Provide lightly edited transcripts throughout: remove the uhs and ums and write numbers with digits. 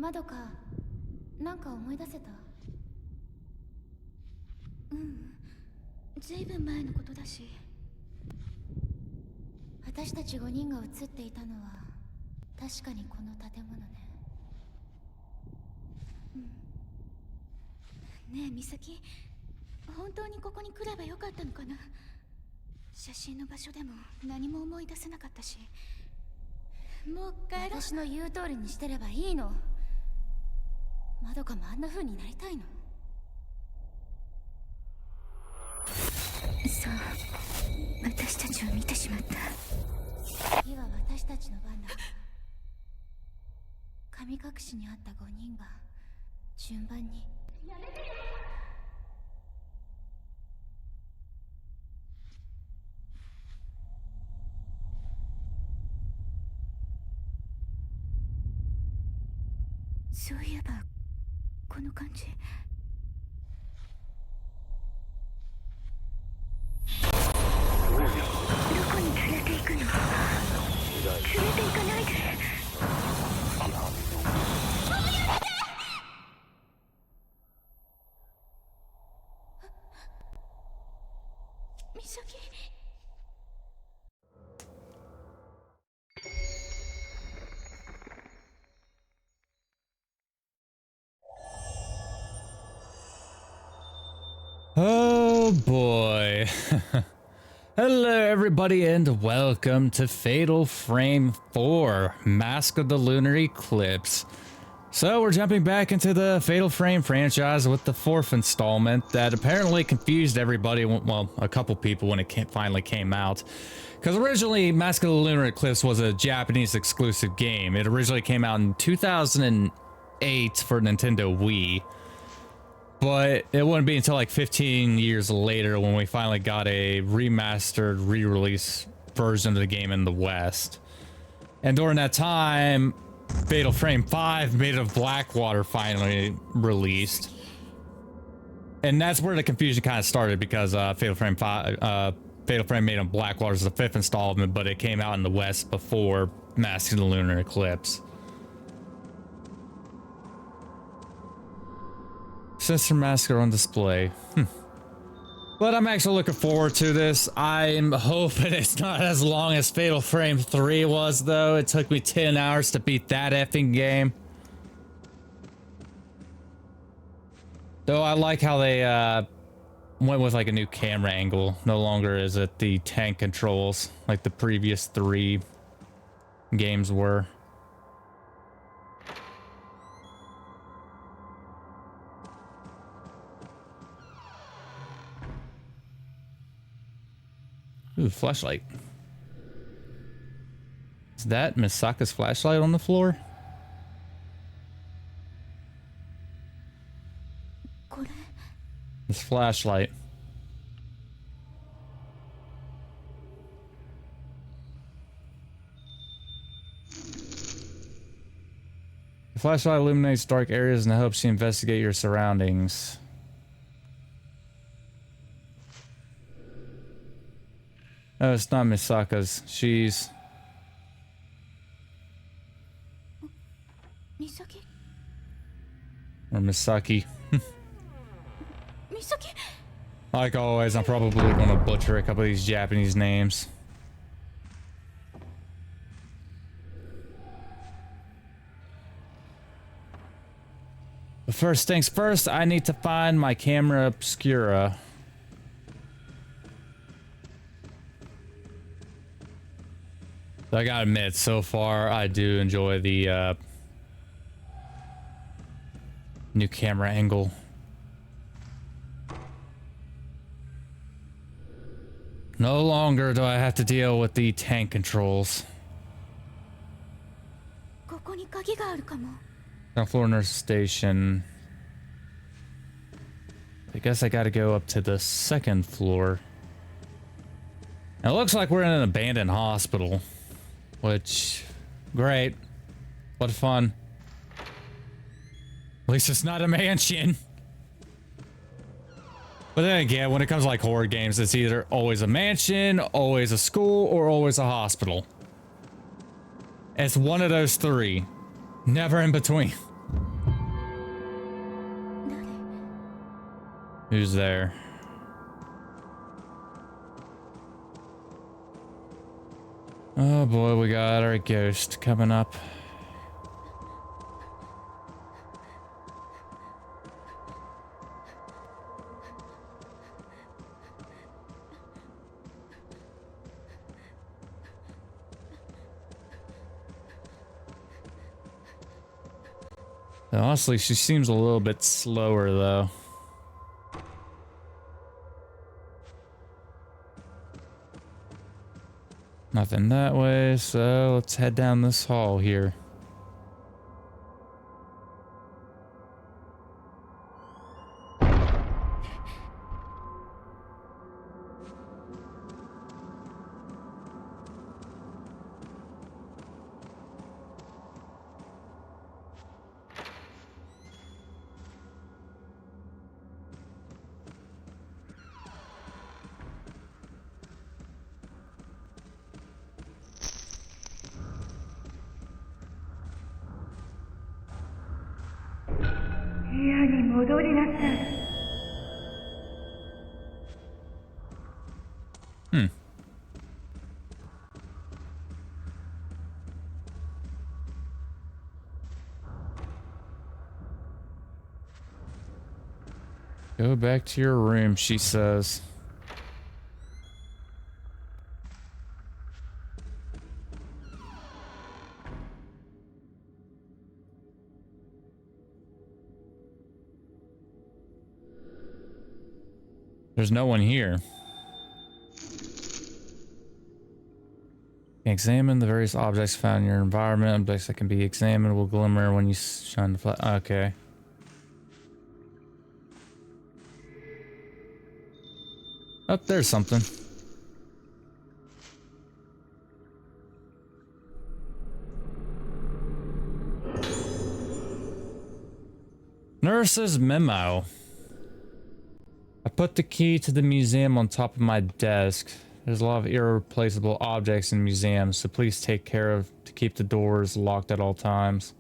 まどか、なんか思い出せた？ずいぶん前のことだし。私たち5人が写っていたのは確かにこの建物ね。ねえ美咲、本当にここに来ればよかったのかな。写真の場所でも何も思い出せなかったし。もう帰ろう。私の言う通りにしてればいいの。まどかもあんな風になりたいの？そう、私たちを見てしまった。次は私たちの番だ。神隠しにあった5人が順番に。やめてよ。そういえばこの感じ。どこに連れて行くの？連れて行かないで。美咲。Oh boy. Hello everybody and welcome to Fatal Frame 4, Mask of the Lunar Eclipse. So we're jumping back into the Fatal Frame franchise with the 4th installment that apparently confused everybody, well, a couple people when it finally came out. Because originally Mask of the Lunar Eclipse was a Japanese exclusive game. It originally came out in 2008 for Nintendo Wii. But it wouldn't be until like 15 years later when we finally got a remastered re-release version of the game in the West. And during that time, Fatal Frame 5 Made of Blackwater finally released. And that's where the confusion kind of started because Fatal Frame Made of Blackwater is the 5th installment, but it came out in the West before Mask of the Lunar Eclipse. Sinister Massacre on display. But I'm actually looking forward to this. I'm hoping it's not as long as Fatal Frame 3 was, though. It took me 10 hours to beat that effing game. Though I like how they went with like a new camera angle. No longer is it the tank controls like the previous 3 games were. Ooh, flashlight. Is that Misaka's flashlight on the floor? This flashlight. The flashlight illuminates dark areas and helps you investigate your surroundings. Oh, it's not Misaka's. She's... Misaki? Or Misaki. Misaki? Like always, I'm probably going to butcher a couple of these Japanese names. But first things first, I need to find my camera obscura. I gotta admit, so far I do enjoy the new camera angle. No longer do I have to deal with the tank controls. Ground floor nurse station. I guess I gotta go up to the 2nd floor. And it looks like we're in an abandoned hospital. Which, great. What fun. At least it's not a mansion. But then again, when it comes to like horror games, it's either always a mansion, always a school, or always a hospital. It's one of those 3. Never in between. Who's there? Oh boy, we got our ghost coming up. Honestly, she seems a little bit slower though. Nothing that way, so let's head down this hall here. Hmm. Go back to your room, she says. There's no one here. Examine the various objects found in your environment. Objects that can be examined will glimmer when you shine the flash. Okay. Oh, there's something. Nurse's memo. I put the key to the museum on top of my desk. There's a lot of irreplaceable objects in museums, so please take care of to keep the doors locked at all times.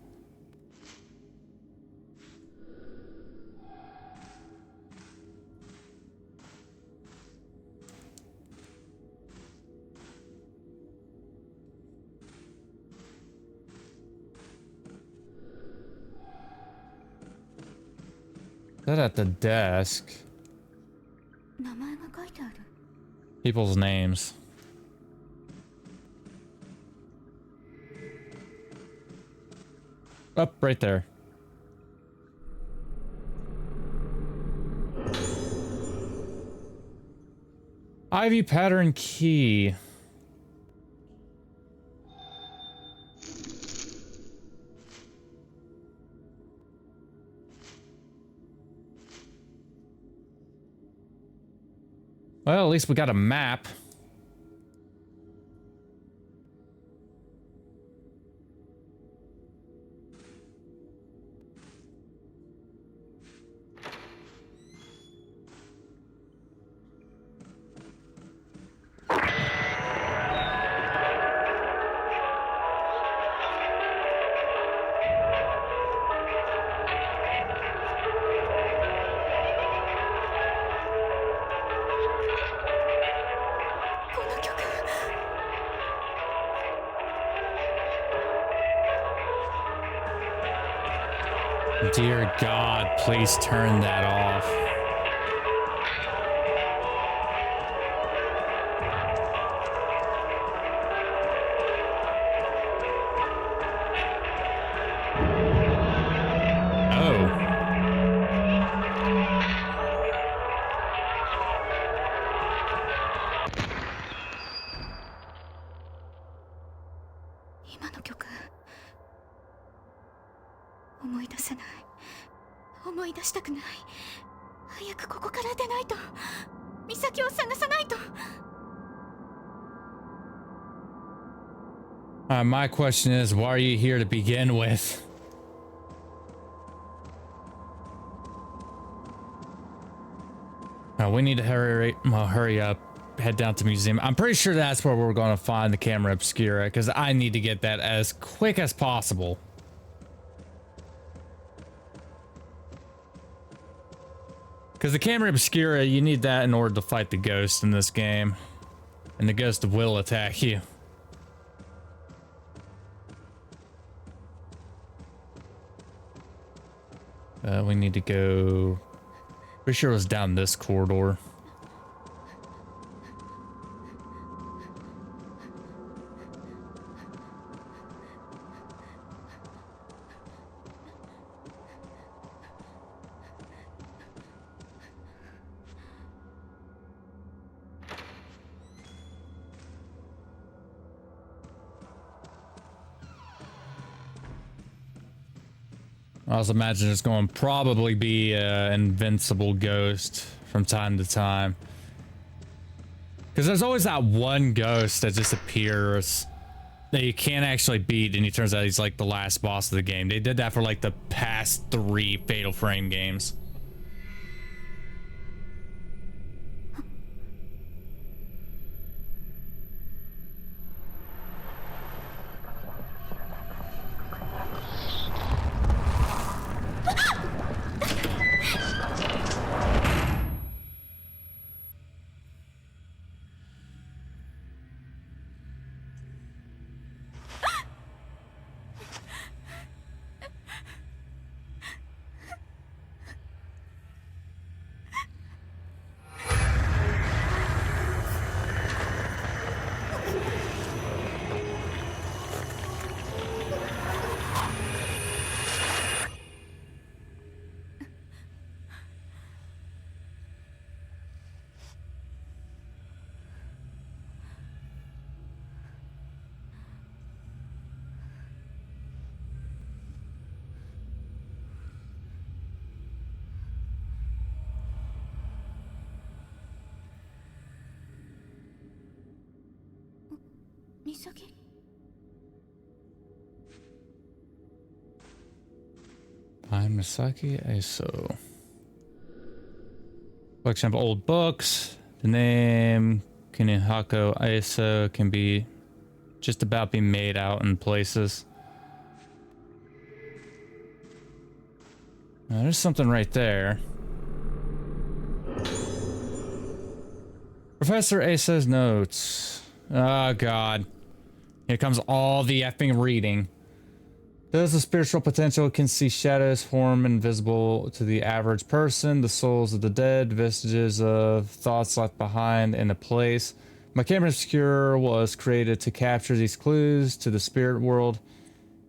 That at the desk. People's names. Up right there. Ivy pattern key. Well, at least we got a map. Dear God, please turn that off. Oh. My question is, why are you here to begin with? We need to hurry up, head down to the museum. I'm pretty sure that's where we're going to find the camera obscura, because I need to get that as quick as possible. Because the camera obscura, you need that in order to fight the ghost in this game. And the ghost will attack you. We need to go... Pretty sure it was down this corridor. I also imagine it's going to probably be an invincible ghost from time to time. Because there's always that one ghost that just appears that you can't actually beat, and it turns out he's like the last boss of the game. They did that for like the past 3 Fatal Frame games. Misaki? I'm Misaki Eso. Collection of old books. The name Kunihako Eso can be just about be made out in places. Now, there's something right there. Professor Asa's notes. Oh god. Here comes all the effing reading. Those with spiritual potential can see shadows form invisible to the average person, the souls of the dead, vestiges of thoughts left behind in a place. My camera obscura was created to capture these clues to the spirit world,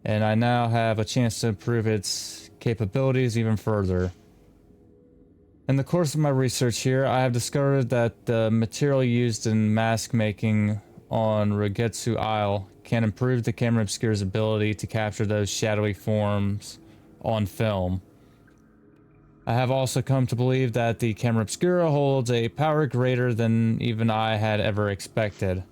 and I now have a chance to improve its capabilities even further. In the course of my research here, I have discovered that the material used in mask making on Rogetsu Isle can improve the camera obscura's ability to capture those shadowy forms on film. I have also come to believe that the camera obscura holds a power greater than even I had ever expected.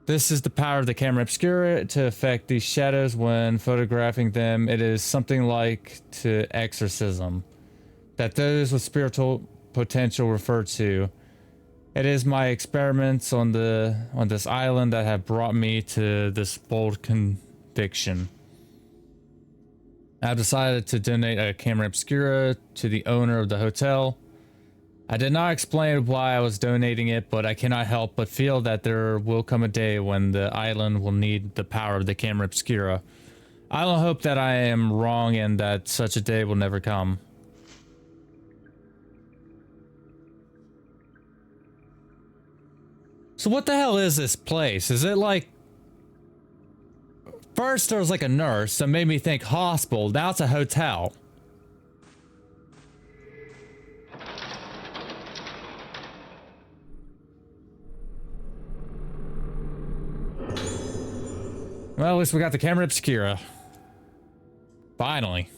This is the power of the camera obscura to affect these shadows when photographing them. It is something like to exorcism that those with spiritual potential refer to. It is my experiments on this island that have brought me to this bold conviction. I've decided to donate a camera obscura to the owner of the hotel. I did not explain why I was donating it, but I cannot help but feel that there will come a day when the island will need the power of the camera obscura. I don't hope that I am wrong and that such a day will never come. So what the hell is this place? Is it like... First there was like a nurse that made me think hospital. Now it's a hotel. Well, at least we got the camera obscura. Finally.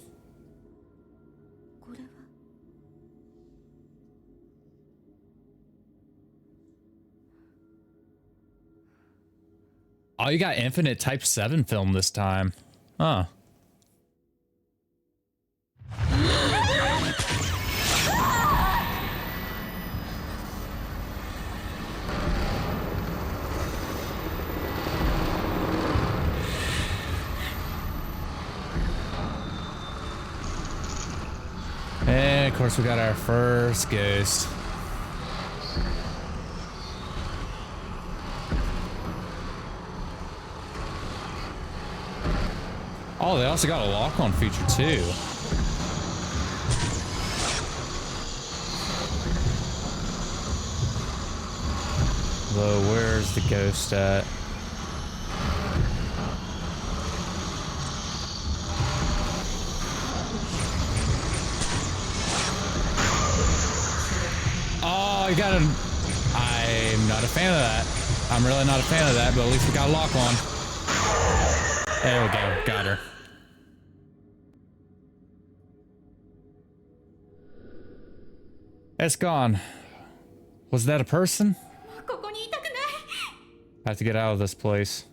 Oh, you got infinite Type 7 film this time. Huh. And of course we got our first ghost. Oh, they also got a lock-on feature too. Though, where's the ghost at? Oh, you got a... I'm not a fan of that. I'm really not a fan of that, but at least we got a lock on. There we go. Got her. It's gone. Was that a person? I have to get out of this place.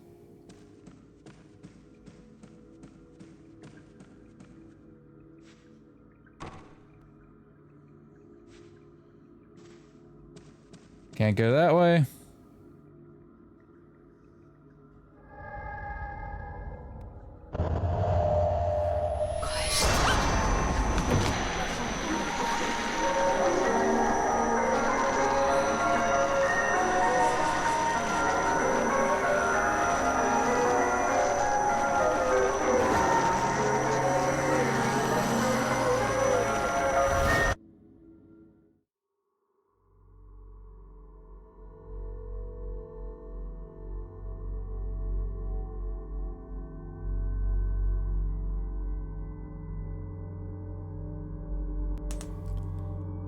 Can't go that way.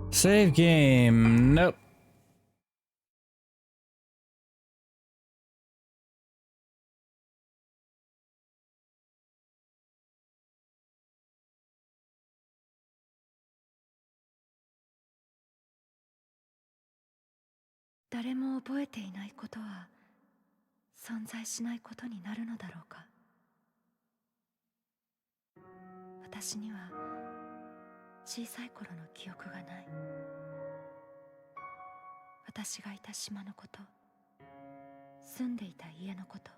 Save game. Nope.誰も覚えていないことは存在しないことになるのだろうか。私には小さい頃の記憶がない。私がいた島のこと、住んでいた家のこと、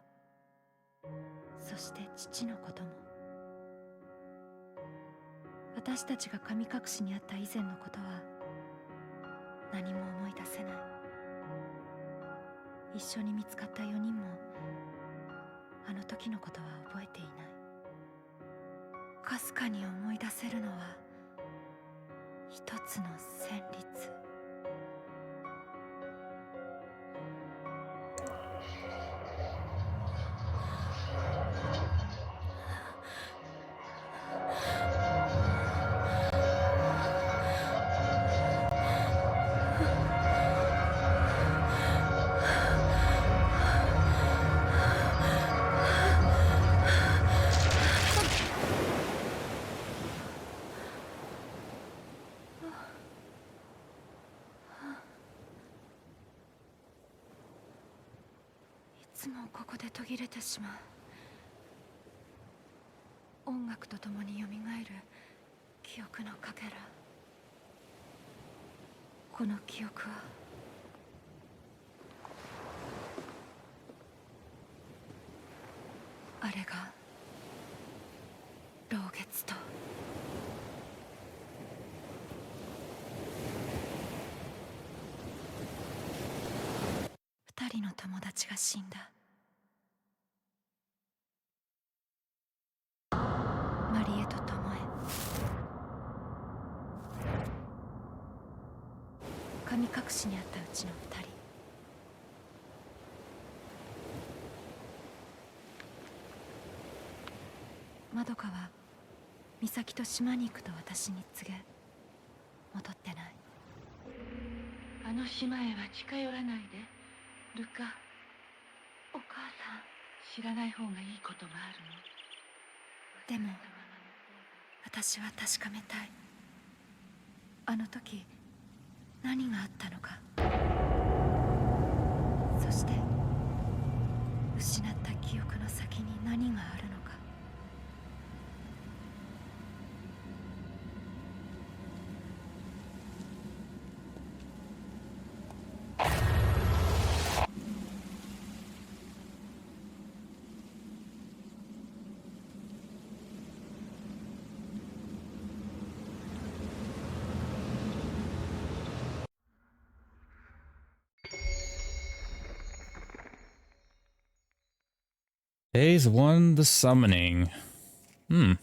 そして父のことも。私たちが神隠しにあった以前のことは何も思い出せない。一緒に見つかった4人もあの時のことは覚えていない。かすかに思い出せるのは一つの旋律。いつもここで途切れてしまう。音楽とともによみがえる記憶のかけら。この記憶はあれが老月と2人の友達が死んだ。マリエとトモエ。神隠しにあったうちの2人。まどかは美咲と島に行くと私に告げ、戻ってない。あの島へは近寄らないで、ルカ。お母さん。知らない方がいいことがあるの。でも私は確かめたい。あの時何があったのか。そして失った記憶の先に何があるのか。Phase 1, the summoning. Hmm.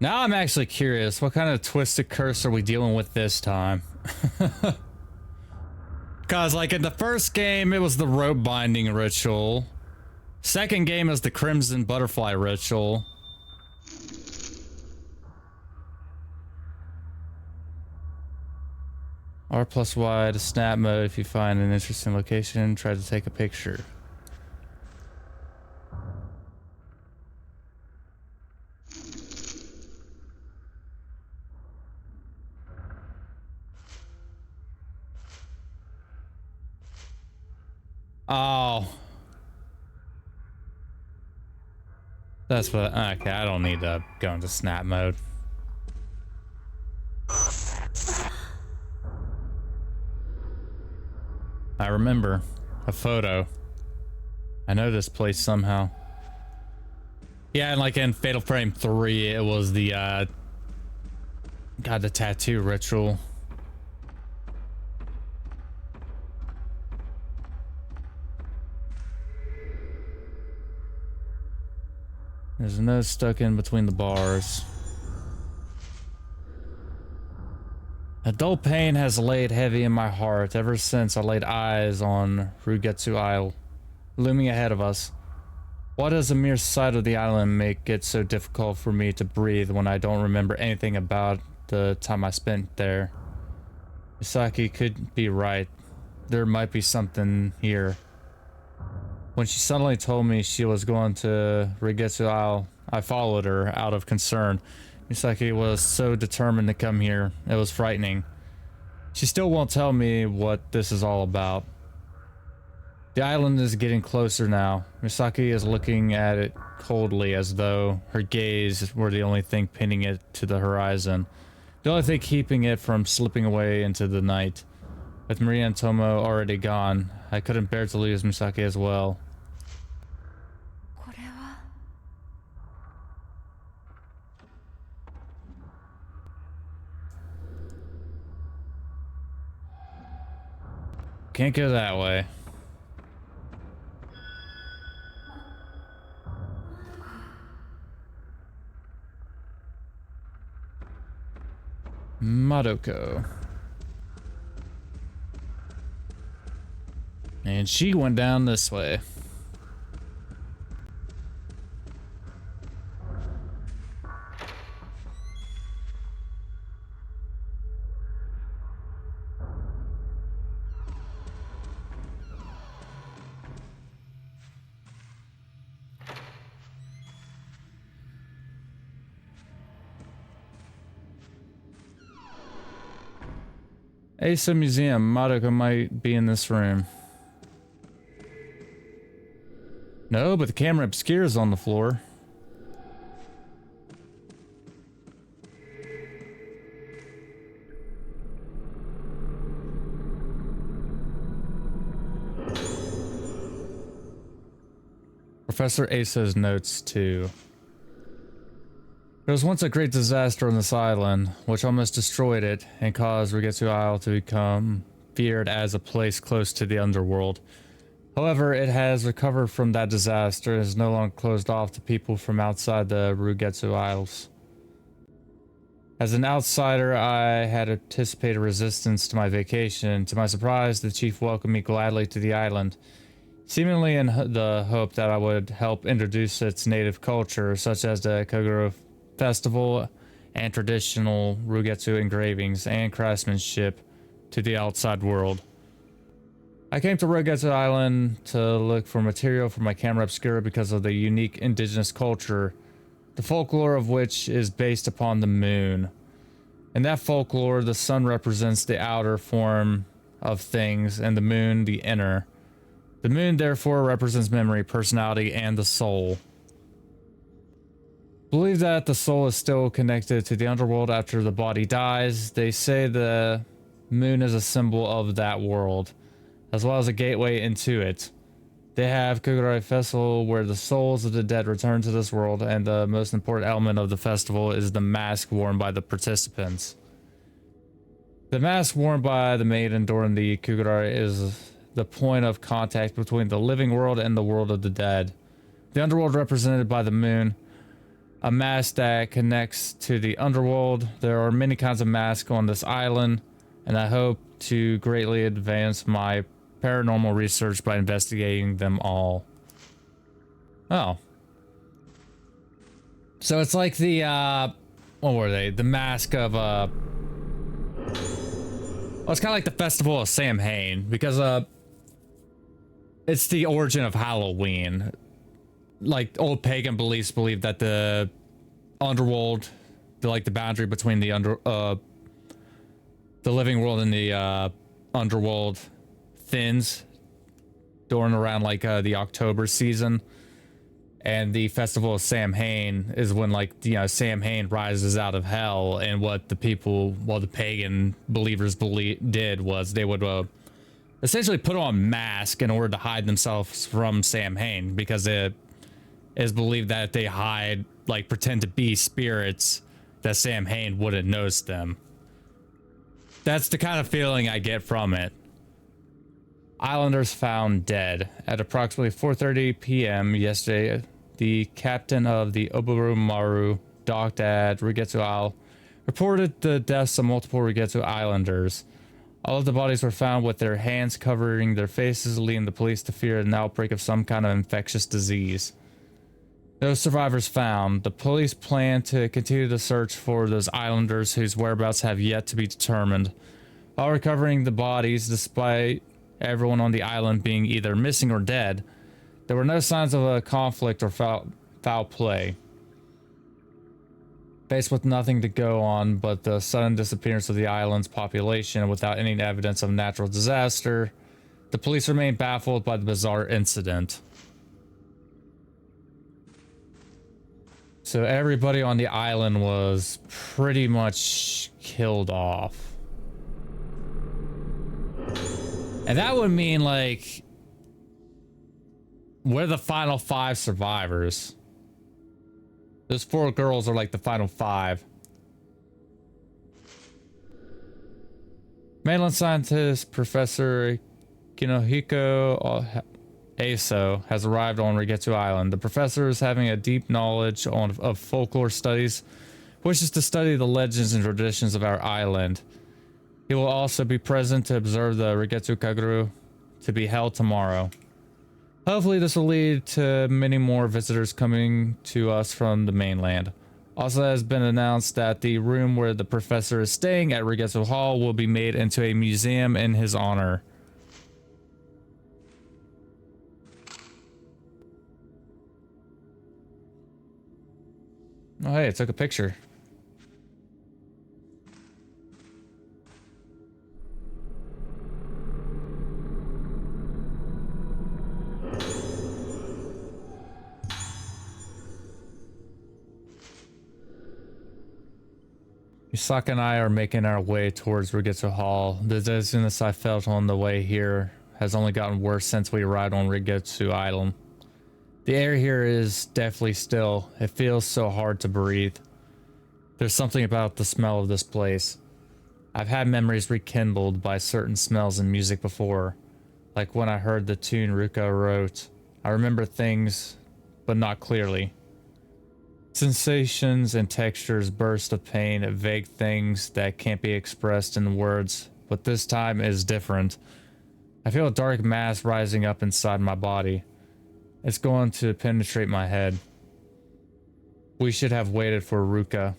Now I'm actually curious, what kind of twisted curse are we dealing with this time? Because, like, in the first game, it was the rope binding ritual. Second game is the crimson butterfly ritual. R plus Y to snap mode if you find an interesting location, try to take a picture. Oh. That's what, okay, I don't need to go into snap mode. I remember a photo. I know this place somehow. Yeah, and like in Fatal Frame 3, it was the, God, the tattoo ritual. There's a note stuck in between the bars. A dull pain has laid heavy in my heart ever since I laid eyes on Rugetsu Isle, looming ahead of us. Why does the mere sight of the island make it so difficult for me to breathe when I don't remember anything about the time I spent there? Misaki could be right. There might be something here. When she suddenly told me she was going to Rugetsu Isle, I followed her out of concern. Misaki was so determined to come here, it was frightening. She still won't tell me what this is all about. The island is getting closer now. Misaki is looking at it coldly as though her gaze were the only thing pinning it to the horizon. The only thing keeping it from slipping away into the night. With Maria and Tomo already gone, I couldn't bear to lose Misaki as well. Can't go that way. Madoka. And she went down this way. Asa Museum. Madoka might be in this room. No, but the camera obscures on the floor. Professor Asa's notes too. There was once a great disaster on this island, which almost destroyed it and caused Rugetsu Isle to become feared as a place close to the underworld. However, it has recovered from that disaster and is no longer closed off to people from outside the Rugetsu Isles. As an outsider, I had anticipated resistance to my vacation. To my surprise, the chief welcomed me gladly to the island, seemingly in the hope that I would help introduce its native culture, such as the Kogoro Festival and traditional Rugetsu engravings and craftsmanship, to the outside world. I came to Rugetsu Island to look for material for my camera obscura because of the unique indigenous culture, the folklore of which is based upon the moon. In that folklore, the sun represents the outer form of things and the moon the inner. The moon therefore represents memory, personality, and the soul. Believe that the soul is still connected to the underworld after the body dies. They say the moon is a symbol of that world, as well as a gateway into it. They have Kogoro Festival where the souls of the dead return to this world, and the most important element of the festival is the mask worn by the participants. The mask worn by the maiden during the Kogoro is the point of contact between the living world and the world of the dead. The underworld represented by the moon, a mask that connects to the underworld. There are many kinds of masks on this island, and I hope to greatly advance my paranormal research by investigating them all. Oh. So it's like the, what were they? The mask of, well, it's kind of like the Festival of Samhain, because, it's the origin of Halloween. Like, old pagan beliefs believe that the underworld, the boundary between the living world and the, underworld thins during around, like, the October season. And the Festival of Samhain is when, like, you know, Samhain rises out of hell, and what the people, well, the pagan believers did was they would, essentially put on a mask in order to hide themselves from Samhain, because it is believed that if they hide, like, pretend to be spirits, that Samhain wouldn't notice them. That's the kind of feeling I get from it. Islanders found dead. At approximately 4:30 p.m. yesterday, the captain of the Obaru Maru docked at Rigetsu Isle reported the deaths of multiple Rigetsu Islanders. All of the bodies were found with their hands covering their faces, leading the police to fear an outbreak of some kind of infectious disease. No survivors found. The police plan to continue the search for those islanders whose whereabouts have yet to be determined. While recovering the bodies, despite everyone on the island being either missing or dead, there were no signs of a conflict or foul play. Faced with nothing to go on but the sudden disappearance of the island's population without any evidence of natural disaster, the police remain baffled by the bizarre incident. So everybody on the island was pretty much killed off. And that would mean, like, we're the final 5 survivors. Those 4 girls are like the final 5. Mainland scientist Professor Kinohiko Aso has arrived on Rigetsu Island. The professor is having a deep knowledge of folklore studies, wishes to study the legends and traditions of our island. He will also be present to observe the Rigetsu Kaguru to be held tomorrow. Hopefully this will lead to many more visitors coming to us from the mainland. Also, it has been announced that the room where the professor is staying at Rigetsu Hall will be made into a museum in his honor. Oh hey, it took a picture. Misaka and I are making our way towards Rigetsu Hall. The dizziness I felt on the way here has only gotten worse since we arrived on Rigetsu Island. The air here is deathly still. It feels so hard to breathe. There's something about the smell of this place. I've had memories rekindled by certain smells and music before, like when I heard the tune Ruka wrote. I remember things, but not clearly. Sensations and textures burst of pain at vague things that can't be expressed in words, but this time is different. I feel a dark mass rising up inside my body. It's going to penetrate my head. We should have waited for Ruka.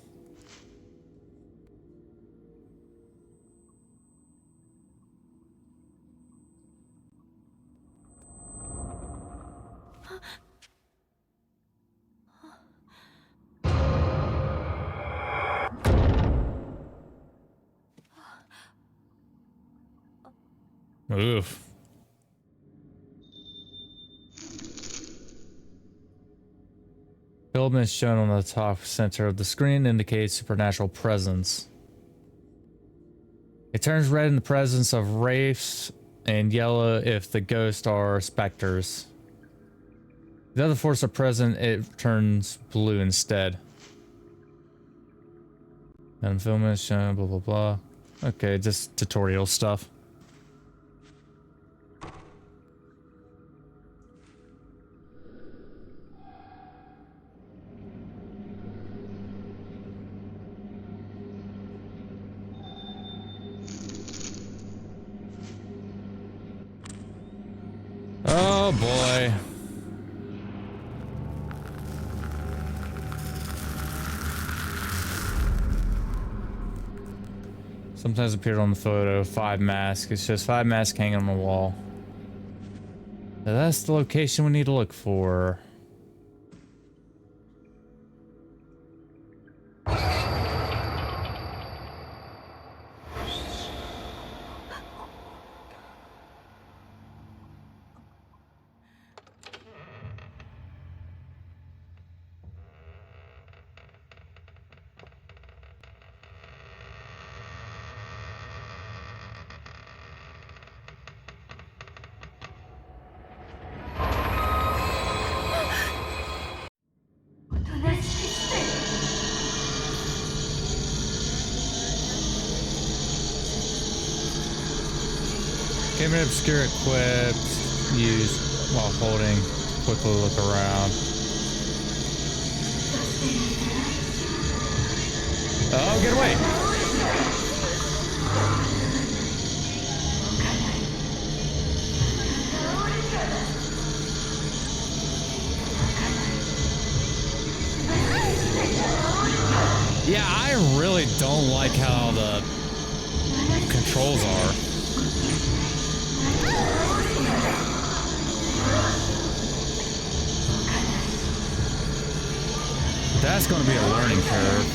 Oof. Filament shown on the top center of the screen indicates supernatural presence. It turns red in the presence of wraiths and yellow if the ghosts are specters. If the other forces are present, it turns blue instead. And filament shown, blah blah blah. Okay, just tutorial stuff. Sometimes appeared on the photo. 5 masks. It's just 5 masks hanging on the wall. So that's the location we need to look for. Camera obscure equipped. Used while holding. Quickly look around. Oh, get away! Yeah, I really don't like how the controls are. That's going to be a learning curve.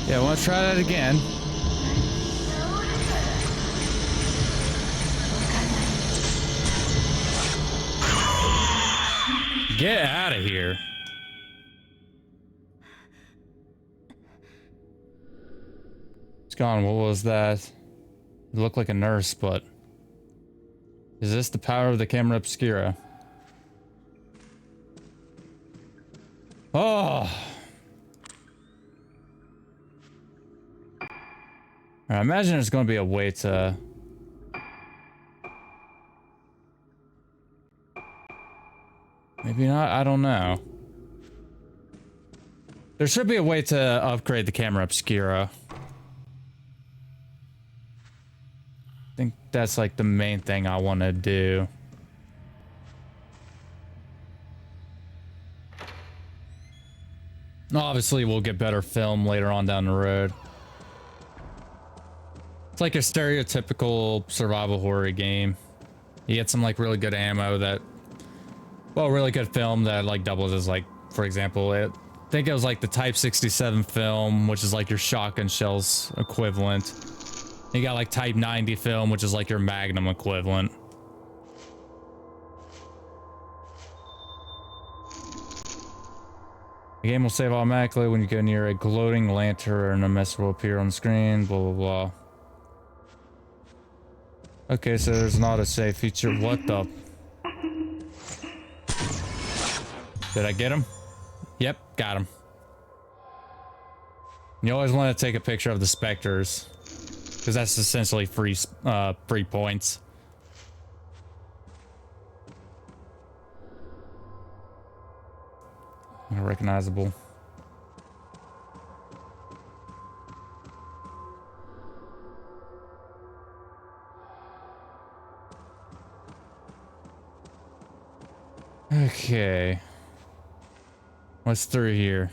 Yeah, I want to try that again. Get out of here. It's gone. What was that? It looked like a nurse, but... Is this the power of the camera obscura? Oh! I imagine there's going to be a way to... Maybe not, I don't know. There should be a way to upgrade the camera obscura. I think that's like the main thing I want to do. Obviously, we'll get better film later on down the road. It's like a stereotypical survival horror game. You get some like really good ammo that... Well, really good film that like doubles as like, for example, I think it was like the Type 67 film, which is like your shotgun shells equivalent. You got like Type 90 film, which is like your Magnum equivalent. The game will save automatically when you go near a gloating lantern. A message will appear on the screen, blah, blah, blah. Okay, so there's not a save feature. What the... Did I get him? Yep, got him. You always want to take a picture of the specters, because that's essentially free points. Recognizable. Okay. What's through here?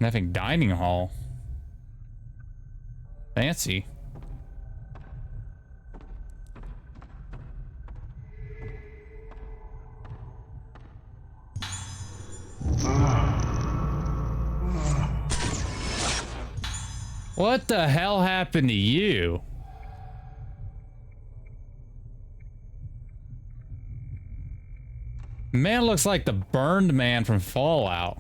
Nothing. Dining hall. Fancy. What the hell happened to you? Man looks like the burned man from Fallout.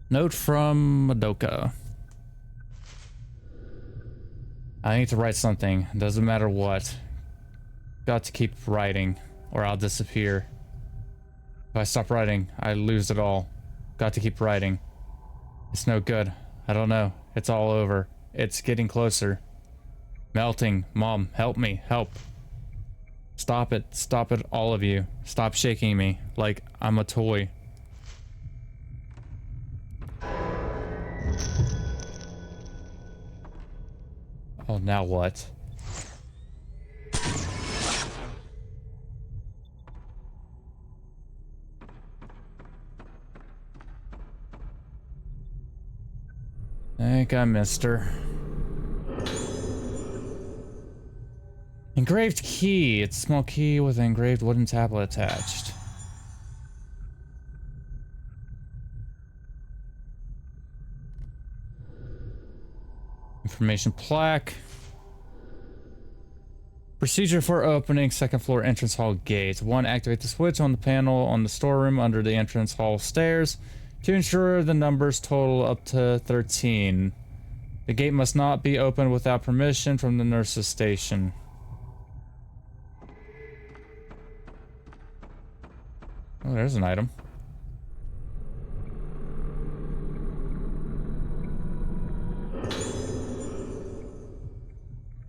Note from Madoka. I need to write something. Doesn't matter what. Got to keep writing, or I'll disappear. If I stop writing, I lose it all. Got to keep writing. It's no good. I don't know. It's all over. It's getting closer. Melting. Mom, help me. Help. Stop it. Stop it, all of you. Stop shaking me like I'm a toy. Oh, now what? I think I missed her. Engraved key. It's a small key with an engraved wooden tablet attached. Information plaque. Procedure for opening second floor entrance hall gate. 1. Activate the switch on the panel on the storeroom under the entrance hall stairs to ensure the numbers total up to 13. The gate must not be opened without permission from the nurse's station. Oh, there's an item.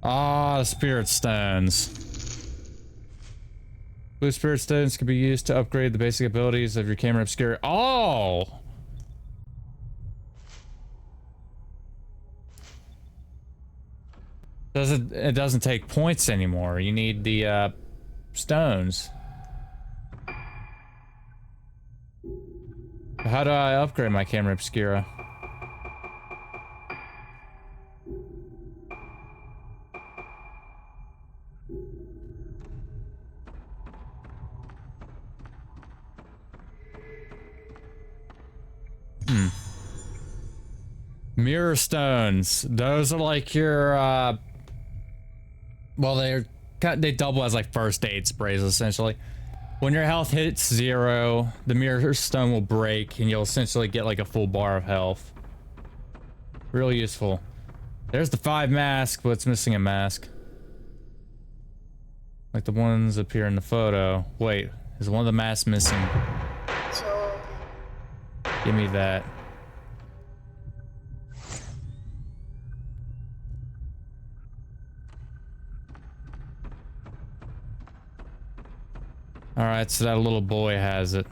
Ah, the spirit stones. Blue spirit stones can be used to upgrade the basic abilities of your camera obscura. Oh! It doesn't take points anymore. You need the stones. How do I upgrade my camera obscura? Mirror stones. Those are like your well, they double as like first aid sprays essentially. When your health hits 0, the mirror stone will break and you'll essentially get like a full bar of health. Real useful. There's the 5 mask, but it's missing a mask. Like the ones up here in the photo. Wait, is one of the masks missing? Give me that. Alright, so that little boy has it.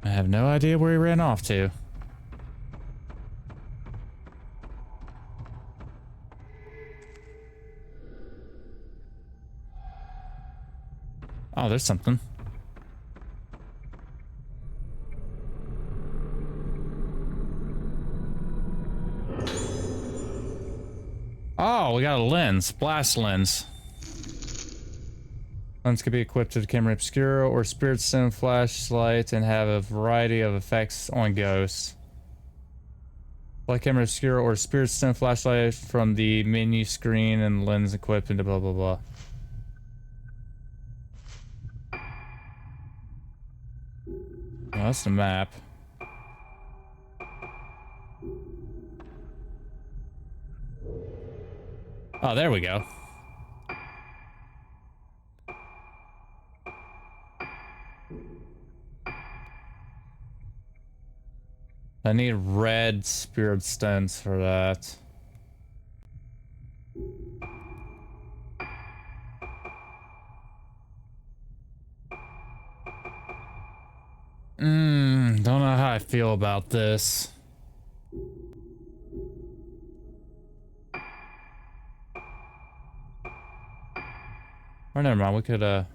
I have no idea where he ran off to. Oh, there's something. Oh, we got a lens. Blast lens. Lens can be equipped to the camera obscura or spirit stone flashlight and have a variety of effects on ghosts. Like camera obscura or spirit stone flashlight from the menu screen and lens equipped into blah blah blah. Oh, that's the map. Oh, there we go. I need red spirit stones for that. Don't know how I feel about this. Or never mind, we could, there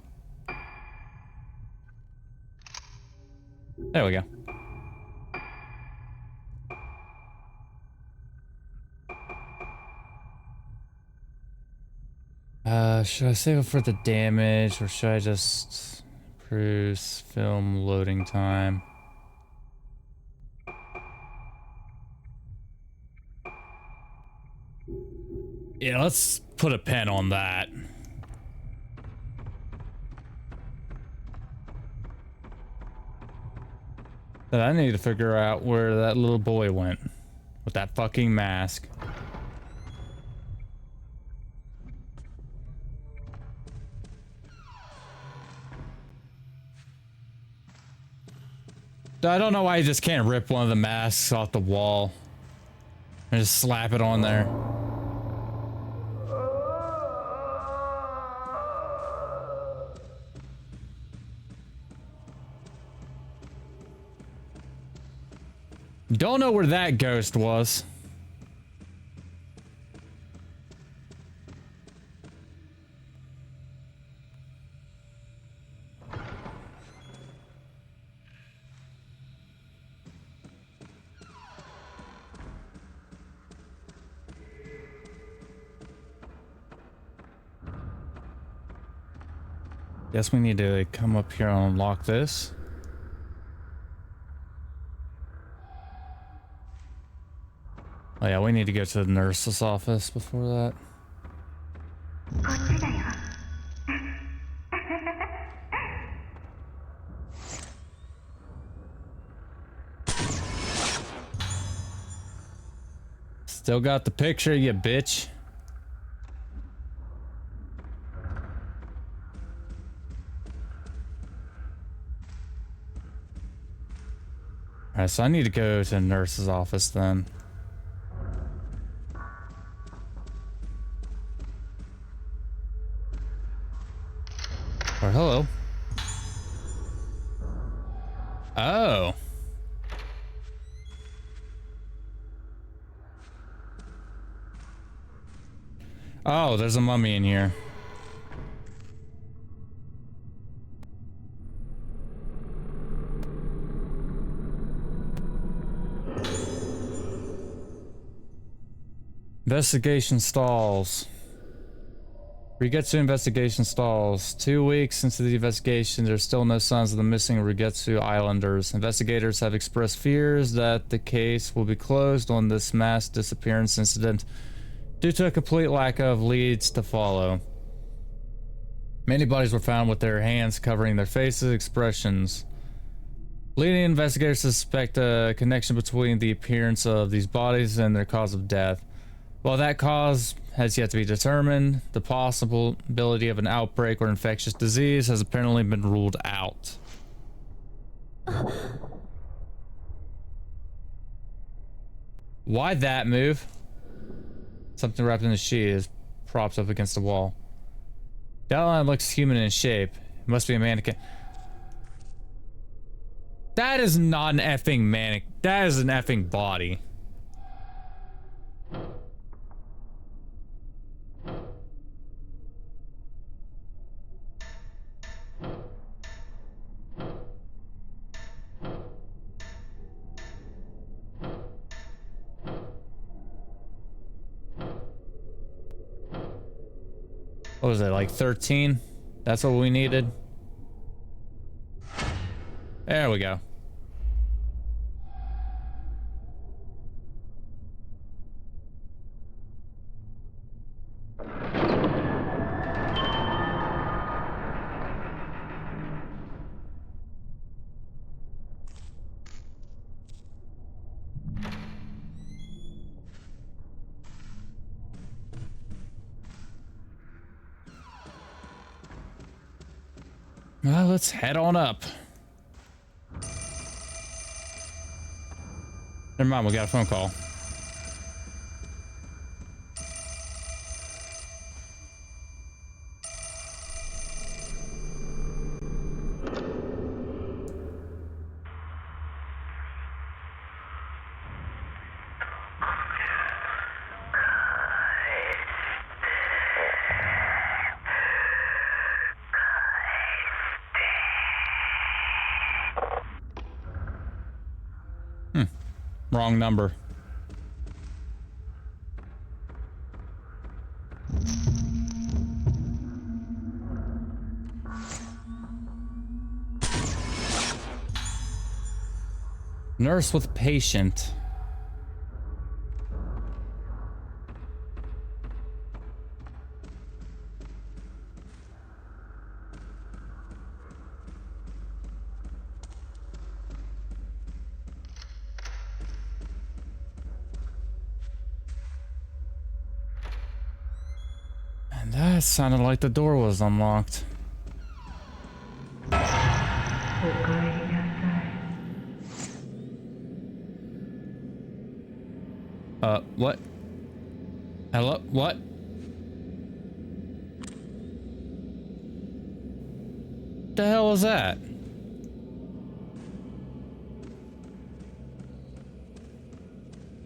we go. Should I save it for the damage, or should I just improve film loading time? Yeah, let's put a pen on that. That I need to figure out where that little boy went with that fucking mask. I don't know why you just can't rip one of the masks off the wall and just slap it on there. Don't know where that ghost was. Guess we need to come up here and unlock this. Oh yeah, we need to go to the nurse's office before that. Still got the picture, you bitch. Alright, so I need to go to the nurse's office then. Or hello. Oh. Oh, there's a mummy in here. Investigation stalls. Rigetsu investigation stalls. 2 weeks into the investigation, there's still no signs of the missing Rigetsu Islanders. Investigators have expressed fears that the case will be closed on this mass disappearance incident due to a complete lack of leads to follow. Many bodies were found with their hands covering their faces' expressions. Leading investigators suspect a connection between the appearance of these bodies and their cause of death. While that cause has yet to be determined, the possibility of an outbreak or infectious disease has apparently been ruled out. Why that move? Something wrapped in a sheet is propped up against the wall. The outline looks human in shape. It must be a mannequin. That is not an effing mannequin. That is an effing body. What was it, like 13? That's what we needed? There we go. Well, let's head on up. Never mind, we got a phone call. Wrong number. Nurse with patient. That sounded like the door was unlocked. What? Hello? What? The hell was that?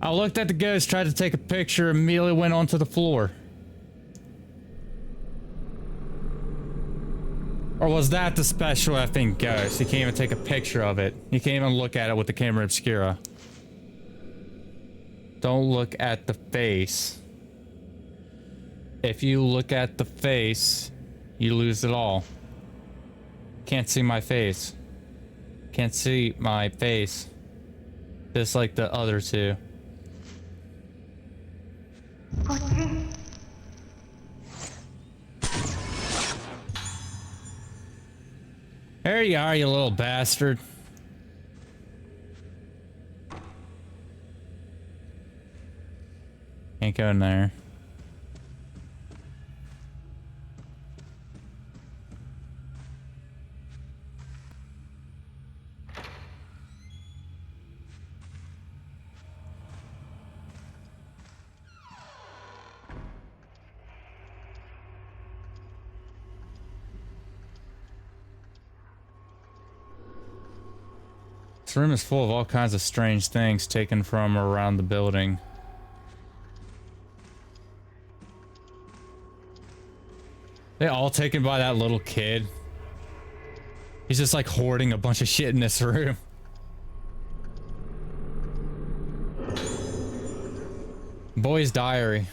I looked at the ghost, tried to take a picture, immediately went onto the floor. Or was that the special effing ghost? You can't even take a picture of it. You can't even look at it with the camera obscura. Don't look at the face. If you look at the face, you lose it all. Can't see my face. Can't see my face. Just like the other two. There you are, you little bastard. Can't go in there. This room is full of all kinds of strange things taken from around the building. They all taken by that little kid. He's just like hoarding a bunch of shit in this room. Boy's diary.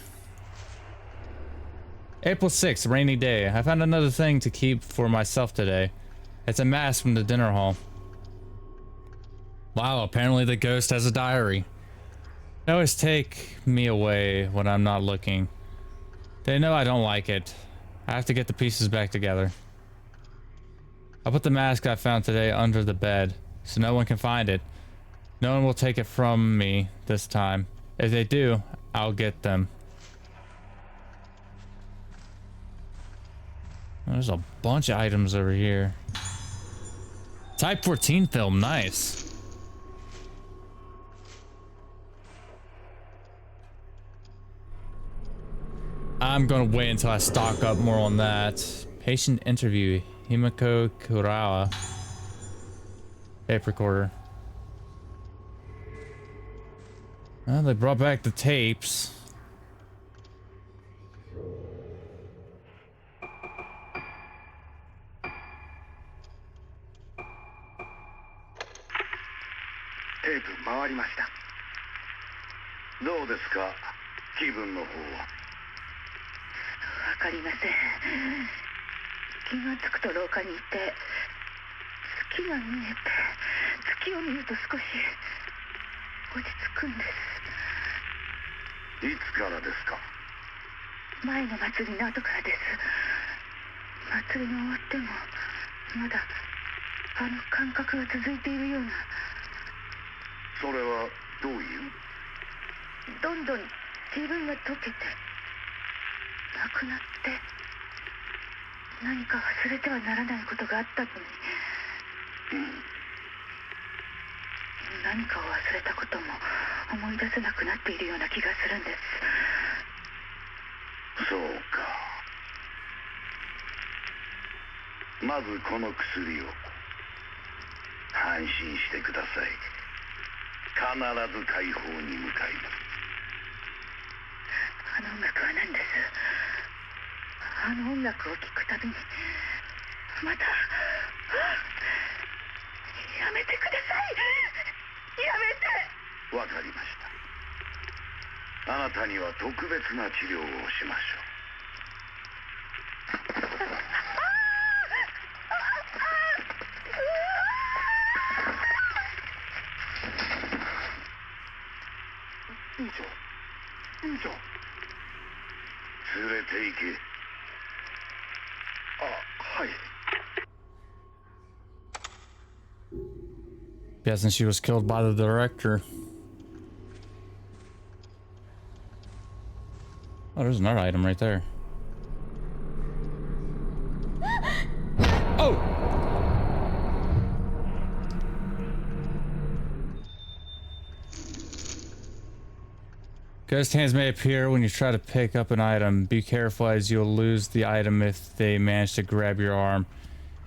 April 6th, rainy day. I found another thing to keep for myself today. It's a mask from the dinner hall. Wow, apparently the ghost has a diary. They always take me away when I'm not looking. They know I don't like it. I have to get the pieces back together. I'll put the mask I found today under the bed, so no one can find it. No one will take it from me this time. If they do, I'll get them. There's a bunch of items over here. Type 14 film, nice. I'm gonna wait until I stock up more on that. Patient interview, Himiko Kurawa. Tape recorder. Well, they brought back the tapes. Tape 回りました。どうですか、気分の方は。わかりません。気がつくと廊下にいて、月が見えて、月を見ると少し落ち着くんです。いつからですか。前の祭りの後からです。祭りが終わってもまだあの感覚が続いているような。それはどういう。どんどん自分が溶けてなくなって、何か忘れてはならないことがあったのに、何かを忘れたことも思い出せなくなっているような気がするんです。そうか。まずこの薬を。安心してください。必ず解放に向かいます。あの音楽は何です。あの音楽を聴くたびにまた、やめてください。やめて。わかりました。あなたには特別な治療をしましょう。院長、院長、連れて行け。あ、はい。 Guessing she was killed by the director. Oh, there's another item right there. Ghost hands may appear when you try to pick up an item. Be careful as you'll lose the item if they manage to grab your arm.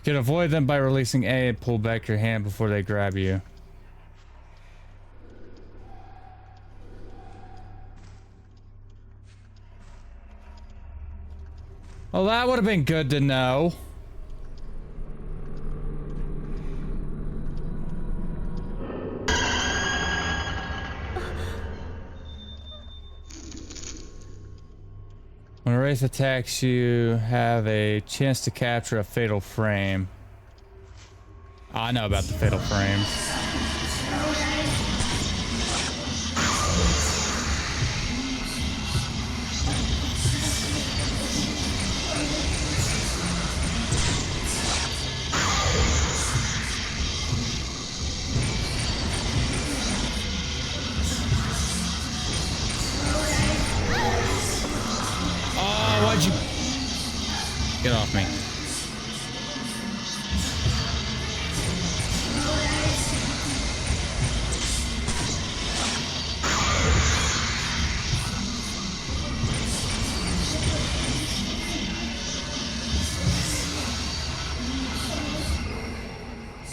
You can avoid them by releasing A and pull back your hand before they grab you. Well, that would have been good to know. When a wraith attacks, you have a chance to capture a fatal frame. I know about the fatal frames. Oh, why'd you get off me?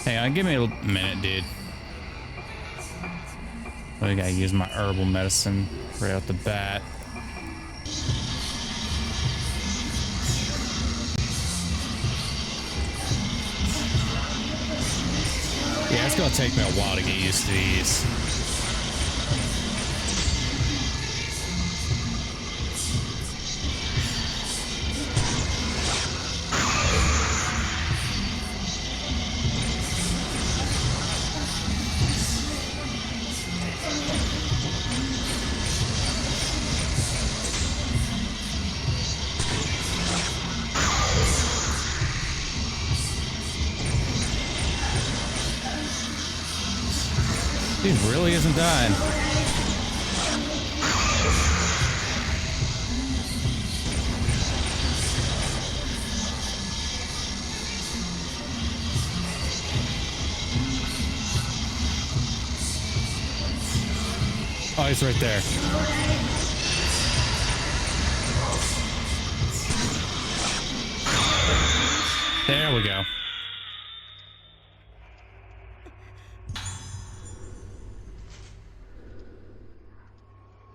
Hang on, give me a minute, dude. I gotta use my herbal medicine right off the bat. Yeah, it's gonna take me a while to get used to these. Dude really isn't dying. Oh, he's right there. There we go.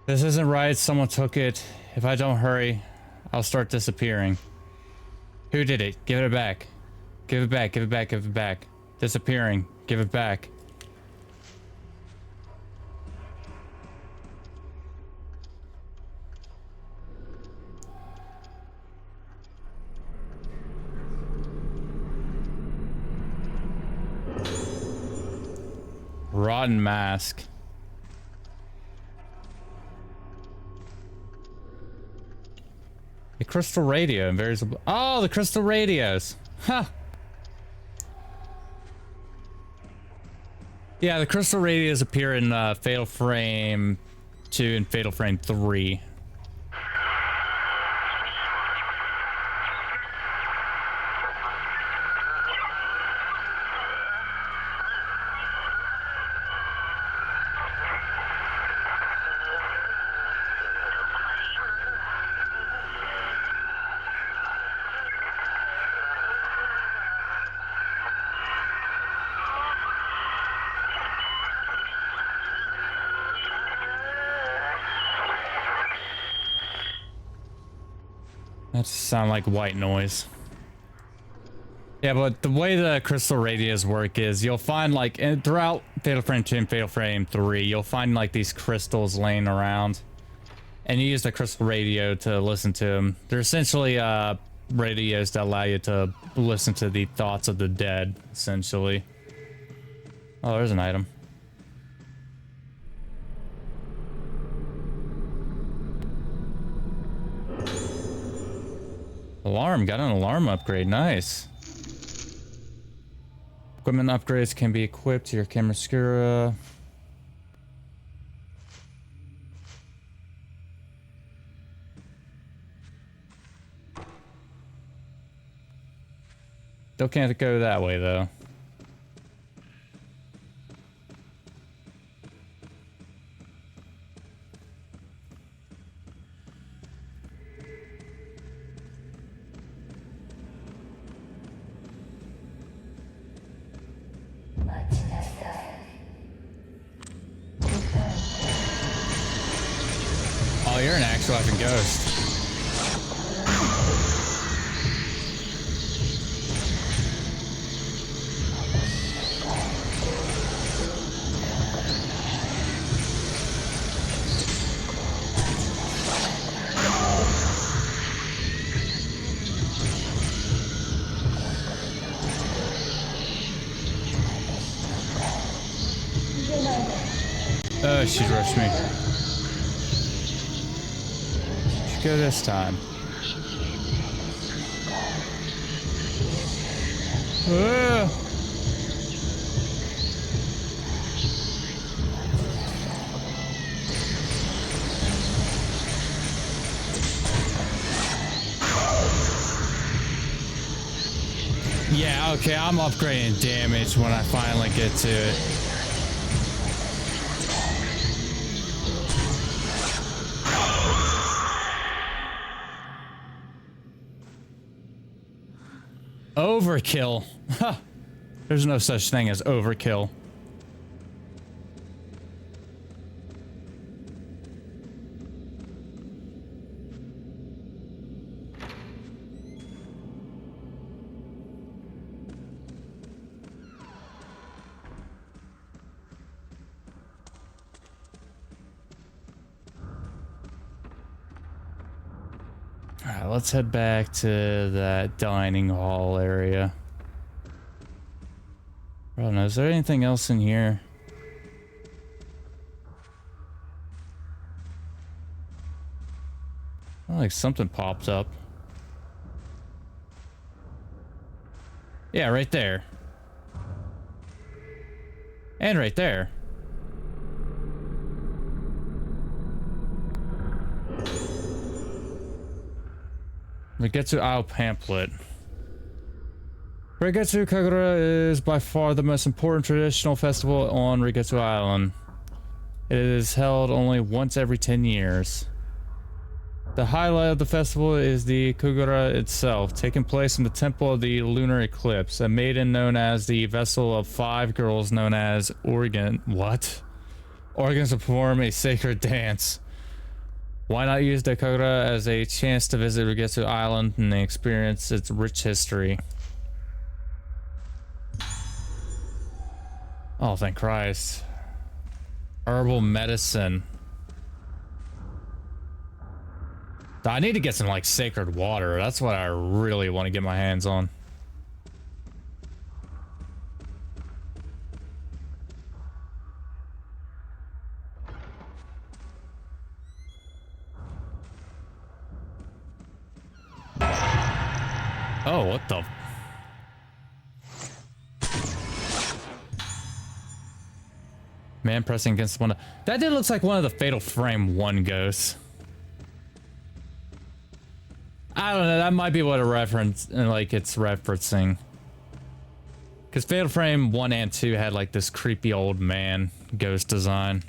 This isn't right. Someone took it. If I don't hurry, I'll start disappearing. Who did it? Give it back. Give it back. Give it back. Give it back. Disappearing. Give it back. Rotten mask. The crystal radio, invisible. Oh, the crystal radios. Huh. Yeah, the crystal radios appear in Fatal Frame 2 and Fatal Frame 3. That sound like white noise. Yeah, but the way the crystal radios work is you'll find like throughout Fatal Frame 2 and Fatal Frame 3, you'll find like these crystals laying around. And you use the crystal radio to listen to them. They're essentially radios that allow you to listen to the thoughts of the dead, essentially. Oh, there's an item. Alarm, got an alarm upgrade, nice. Equipment upgrades can be equipped to your Camascura. Still can't go that way though. Oh, you're an actual effing ghost. Oh, she rushed me. Should go this time. Ah. Yeah, okay, I'm upgrading damage when I finally get to it. Overkill. Huh. There's no such thing as overkill. Alright, let's head back to that dining hall area. I don't know, is there anything else in here? Oh, like something popped up. Yeah, right there. And right there. Rigetsu Isle pamphlet. Rigetsu Kagura is by far the most important traditional festival on Rigetsu Island. It is held only once every 10 years. The highlight of the festival is the Kagura itself, taking place in the temple of the Lunar Eclipse. A maiden known as the vessel of 5 girls known as Organs to perform a sacred dance. Why not use the Kagura as a chance to visit Rigetsu Island and experience its rich history? Oh, thank Christ. Herbal medicine. I need to get some, like, sacred water. That's what I really want to get my hands on. Oh, what the... Man pressing against one of... That dude looks like one of the Fatal Frame 1 ghosts. I don't know, that might be what a reference, like, it's referencing. Because Fatal Frame 1 and 2 had, like, this creepy old man ghost design.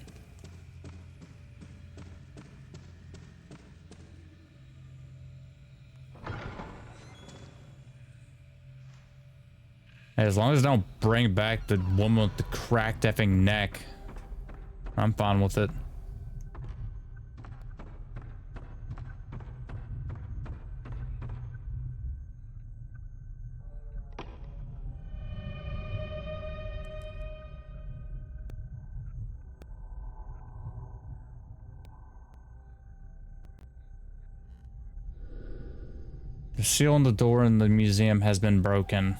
Hey, as long as I don't bring back the woman with the cracked effing neck, I'm fine with it. The seal on the door in the museum has been broken.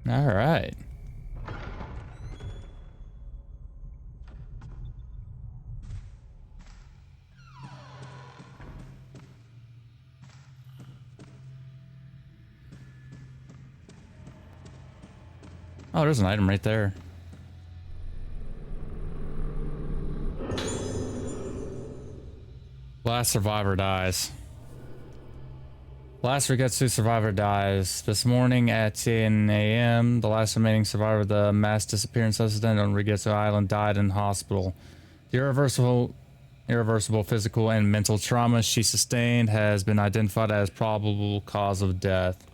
All right. Oh, there's an item right there. Last survivor dies. Last Rigetsu survivor dies. This morning at 10 a.m., the last remaining survivor of the mass disappearance incident on Rigetsu Island died in hospital. The irreversible physical and mental trauma she sustained has been identified as probable cause of death.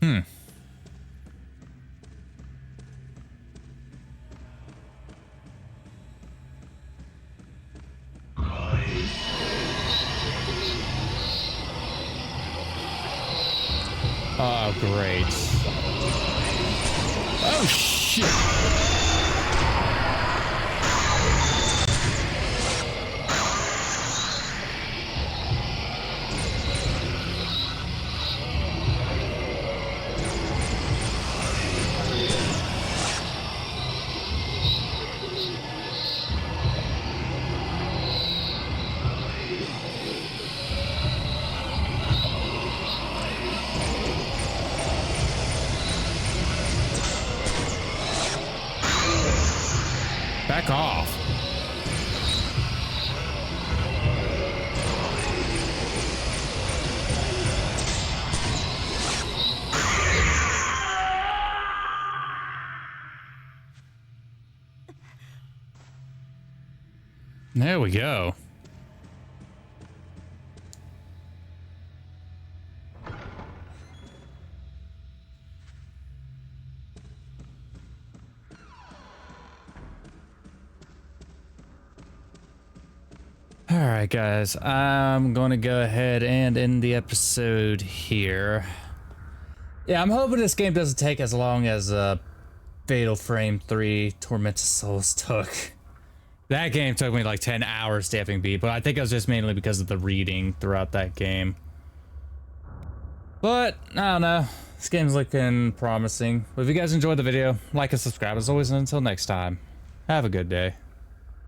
Hmm. Oh, great. Oh, shit. Back off. There we go. Alright guys, I'm going to go ahead and end the episode here. Yeah, I'm hoping this game doesn't take as long as Fatal Frame 3 Tormented Souls took. That game took me like 10 hours to effing beat, but I think it was just mainly because of the reading throughout that game. But, I don't know. This game's looking promising. But if you guys enjoyed the video, like and subscribe as always, and until next time, have a good day.